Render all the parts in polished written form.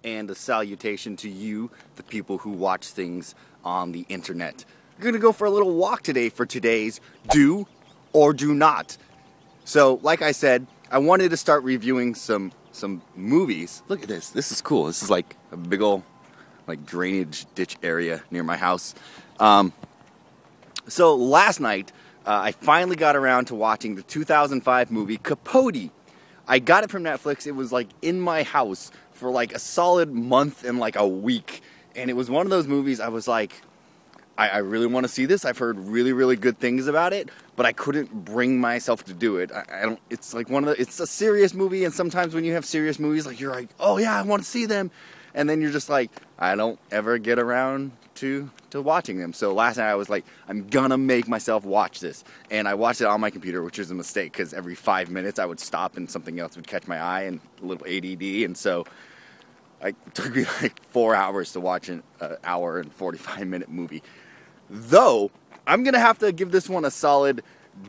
and a salutation to you, the people who watch things on the internet. We're gonna go for a little walk today for today's Do or Do Not. So, like I said, I wanted to start reviewing some movies. Look at this. This is cool. This is like a big old drainage ditch area near my house. So last night, I finally got around to watching the 2005 movie Capote. I got it from Netflix. It was in my house for a solid month and a week. And it was one of those movies I was like, I really want to see this. I've heard really, really good things about it, but I couldn't bring myself to do it. I don't. It's it's a serious movie, and sometimes when you have serious movies, you're like, oh yeah, I want to see them, and then you're just like, I don't ever get around to watching them. So last night I was like, I'm gonna make myself watch this, and I watched it on my computer, which was a mistake because every 5 minutes I would stop and something else would catch my eye, and a little ADD, and so it took me 4 hours to watch an hour and 45-minute movie. Though, I'm going to have to give this one a solid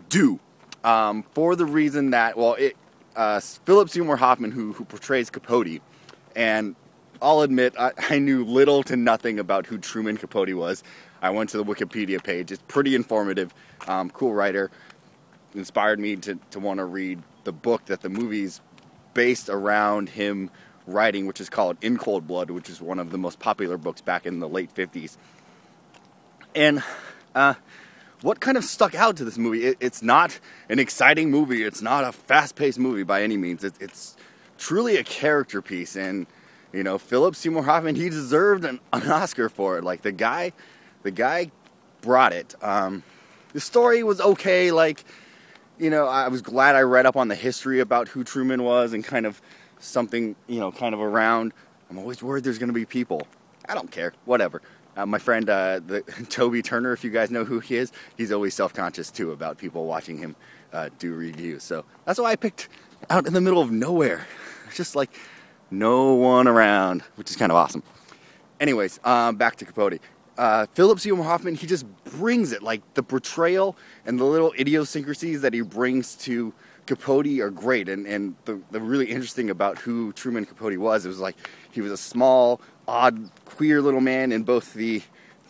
do, for the reason that, Philip Seymour Hoffman, who portrays Capote, and I'll admit, I knew little to nothing about who Truman Capote was. I went to the Wikipedia page. It's pretty informative, cool writer, inspired me to want to read the book that the movie's based around him writing, which is called In Cold Blood, which is one of the most popular books back in the late 50s. And what kind of stuck out to this movie, it's not an exciting movie, it's not a fast-paced movie by any means, it's truly a character piece, and, Philip Seymour Hoffman, he deserved an Oscar for it. The guy brought it. The story was okay, I was glad I read up on the history about who Truman was, and kind of something, kind of around. I'm always worried there's going to be people. I don't care, whatever. My friend, Toby Turner, if you guys know who he is, he's always self-conscious, too, about people watching him do reviews. So that's why I picked out in the middle of nowhere. Just no one around, which is kind of awesome. Anyways, back to Capote. Philip Seymour Hoffman, he just brings it. The portrayal and the little idiosyncrasies that he brings to Capote are great. And the really interesting about who Truman Capote was, it was he was a small, odd, queer little man in both the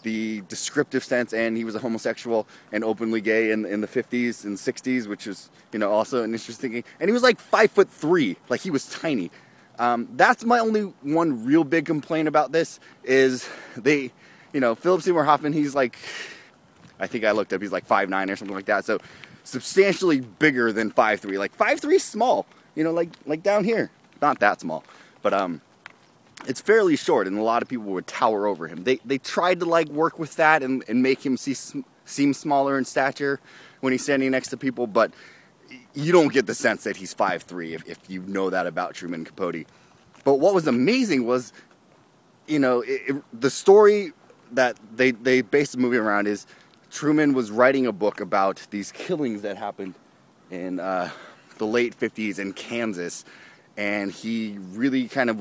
descriptive sense, and he was a homosexual and openly gay in the 50s and 60s, which is, also an interesting thing. And he was 5'3", he was tiny. That's my only one real big complaint about this, is Philip Seymour Hoffman, he's I think I looked up, he's 5'9" or something like that, so substantially bigger than 5'3". 5'3" is small, down here. Not that small, but it's fairly short, and a lot of people would tower over him. They tried to work with that and make him seem smaller in stature when he's standing next to people, but you don't get the sense that he's 5'3" if you know that about Truman Capote. But what was amazing was, the story that they based the movie around is Truman was writing a book about these killings that happened in the late 50s in Kansas, and he really kind of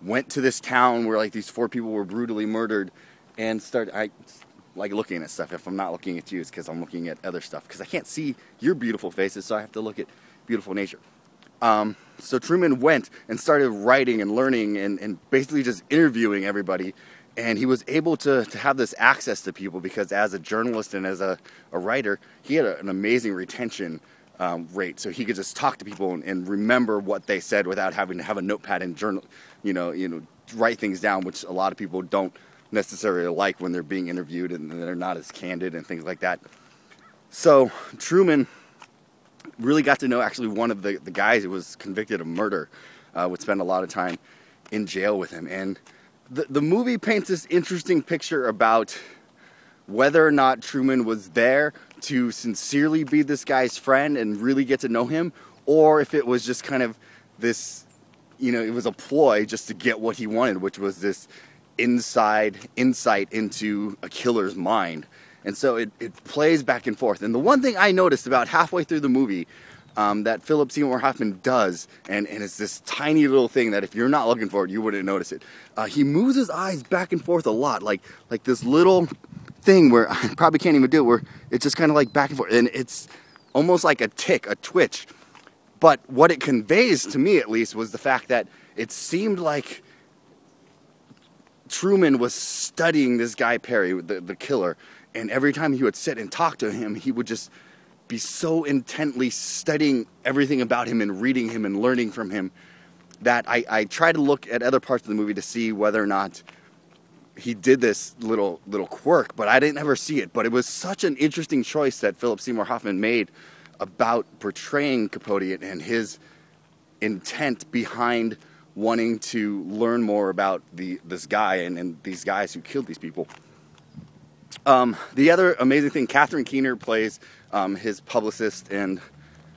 went to this town where these 4 people were brutally murdered, and started looking at stuff. If I'm not looking at you, it's because I'm looking at other stuff, because I can't see your beautiful faces, so I have to look at beautiful nature. So Truman went and started writing and learning and basically just interviewing everybody, and he was able to have this access to people because as a journalist and as a writer, he had an amazing retention rate, so he could just talk to people and remember what they said without having to have a notepad and journal, write things down, which a lot of people don't necessarily like when they're being interviewed and they're not as candid and things like that. So Truman really got to know actually one of the guys who was convicted of murder, would spend a lot of time in jail with him, and the movie paints this interesting picture about whether or not Truman was there to sincerely be this guy's friend and really get to know him, or if it was just kind of this, it was a ploy just to get what he wanted, which was this insight into a killer's mind. And so it plays back and forth. And the one thing I noticed about halfway through the movie that Philip Seymour Hoffman does, and it's this tiny little thing that if you're not looking for it, you wouldn't notice it. He moves his eyes back and forth a lot, like this little thing where I probably can't even do it, where it's just kind of back and forth, and it's almost like a tick, a twitch. But what it conveys, to me at least, was the fact that it seemed like Truman was studying this guy Perry, the killer, and every time he would sit and talk to him, he would just be so intently studying everything about him and reading him and learning from him that I tried to look at other parts of the movie to see whether or not he did this little quirk, but I didn't ever see it. But it was such an interesting choice that Philip Seymour Hoffman made about portraying Capote and his intent behind wanting to learn more about this guy and these guys who killed these people. The other amazing thing, Catherine Keener plays his publicist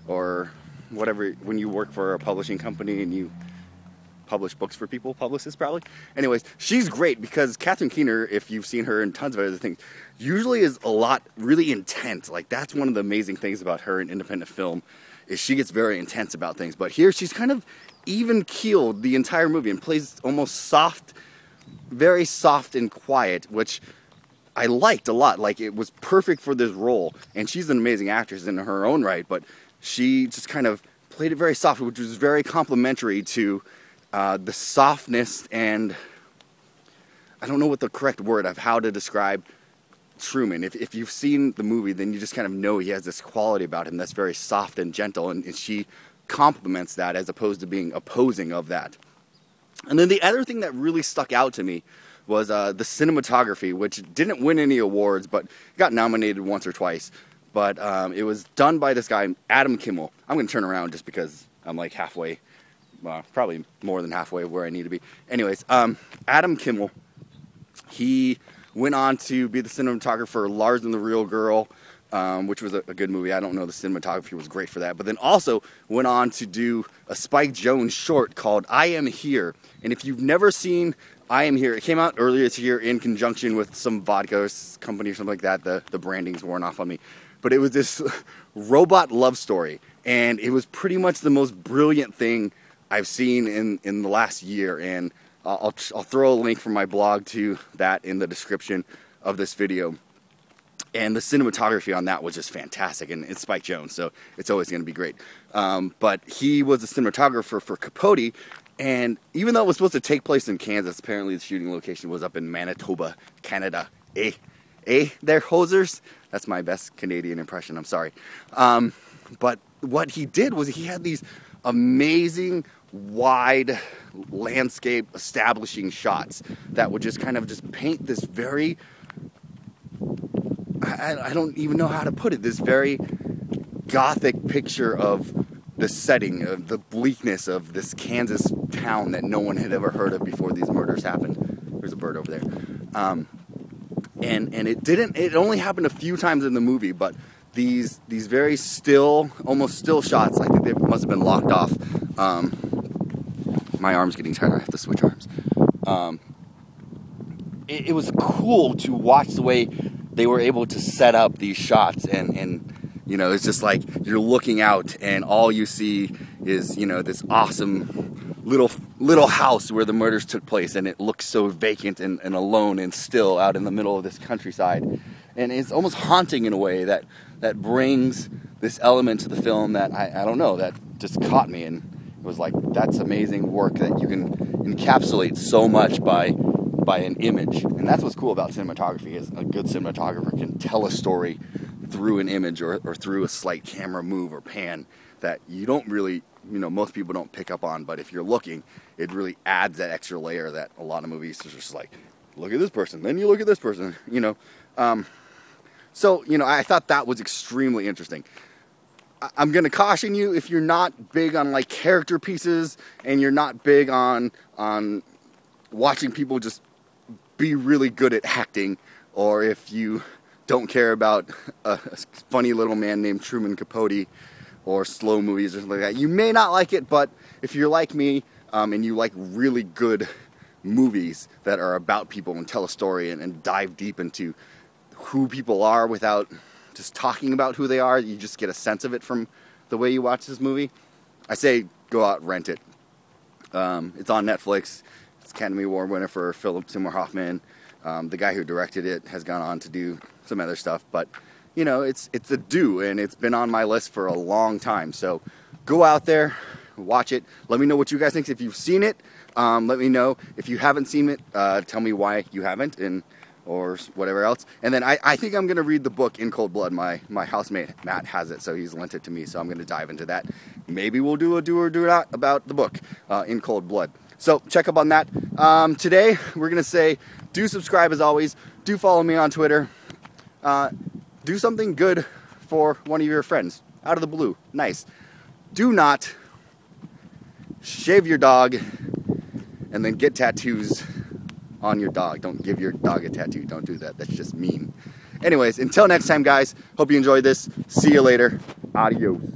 or whatever, when you work for a publishing company and you publish books for people, publicist probably. Anyways, she's great because Catherine Keener, if you've seen her in tons of other things, usually is a lot really intense. Like, that's one of the amazing things about her in independent film, is she gets very intense about things. But here she's kind of even-keeled the entire movie and plays almost soft, very soft and quiet, which I liked a lot. Like, it was perfect for this role, and she's an amazing actress in her own right, but she just kind of played it very soft, which was very complimentary to the softness, and I don't know what the correct word of how to describe Truman. If you've seen the movie, then you just kind of know he has this quality about him that's very soft and gentle, and she complements that as opposed to being opposing of that. And then the other thing that really stuck out to me was the cinematography, which didn't win any awards, but got nominated once or twice. But it was done by this guy, Adam Kimmel. I'm going to turn around just because I'm like halfway, probably more than halfway where I need to be. Anyways, Adam Kimmel, he went on to be the cinematographer for Lars and the Real Girl, which was a good movie. I don't know, the cinematography was great for that. But then also went on to do a Spike Jonze short called I Am Here. And if you've never seen I Am Here, it came out earlier this year in conjunction with some vodka company or something like that. The branding's worn off on me. But it was this robot love story. And it was pretty much the most brilliant thing I've seen in the last year. And I'll throw a link from my blog to that in the description of this video. And the cinematography on that was just fantastic, and it's Spike Jonze, so it's always going to be great. But he was a cinematographer for Capote, and even though it was supposed to take place in Kansas, apparently the shooting location was up in Manitoba, Canada. They're hosers. That's my best Canadian impression, I'm sorry. But what he did was he had these amazing, wide landscape establishing shots that would just kind of just paint this very, I don't even know how to put it, this very gothic picture of the setting, of the bleakness of this Kansas town that no one had ever heard of before these murders happened. There's a bird over there. And it only happened a few times in the movie, but these very still, almost still shots, I think they must have been locked off. My arm's getting tighter, I have to switch arms. It was cool to watch the way they were able to set up these shots, and you know, it's just like you're looking out and all you see is, you know, this awesome little house where the murders took place, and it looks so vacant and alone and still out in the middle of this countryside. And it's almost haunting in a way that brings this element to the film that I don't know, that just caught me, and it was like, that's amazing work that you can encapsulate so much by an image. And that's what's cool about cinematography, is a good cinematographer can tell a story through an image or through a slight camera move or pan that you don't really, you know, most people don't pick up on, but if you're looking, it really adds that extra layer that a lot of movies are just like, look at this person, then you look at this person, you know. So, you know, I thought that was extremely interesting. I'm going to caution you, if you're not big on like character pieces and you're not big on watching people just be really good at acting, or if you don't care about a funny little man named Truman Capote or slow movies or something like that, you may not like it. But if you're like me and you like really good movies that are about people and tell a story and dive deep into who people are without just talking about who they are, you just get a sense of it from the way you watch this movie, I say go out and rent it. It's on Netflix. It's Academy Award winner for Philip Seymour Hoffman. The guy who directed it has gone on to do some other stuff, but you know, it's a do, and it's been on my list for a long time. So go out there, watch it. Let me know what you guys think. If you've seen it, Let me know if you haven't seen it. Tell me why you haven't, or whatever else. And then I think I'm going to read the book In Cold Blood. My housemate Matt has it, so he's lent it to me, so I'm going to dive into that. Maybe we'll do a do or do not about the book, In Cold Blood. So check up on that. Today we're going to say, do subscribe as always. Do follow me on Twitter. Do something good for one of your friends. Out of the blue. Nice. Do not shave your dog and then get tattoos on your dog. Don't give your dog a tattoo. Don't do that. That's just mean. Anyways, until next time, guys. Hope you enjoyed this. See you later. Adios.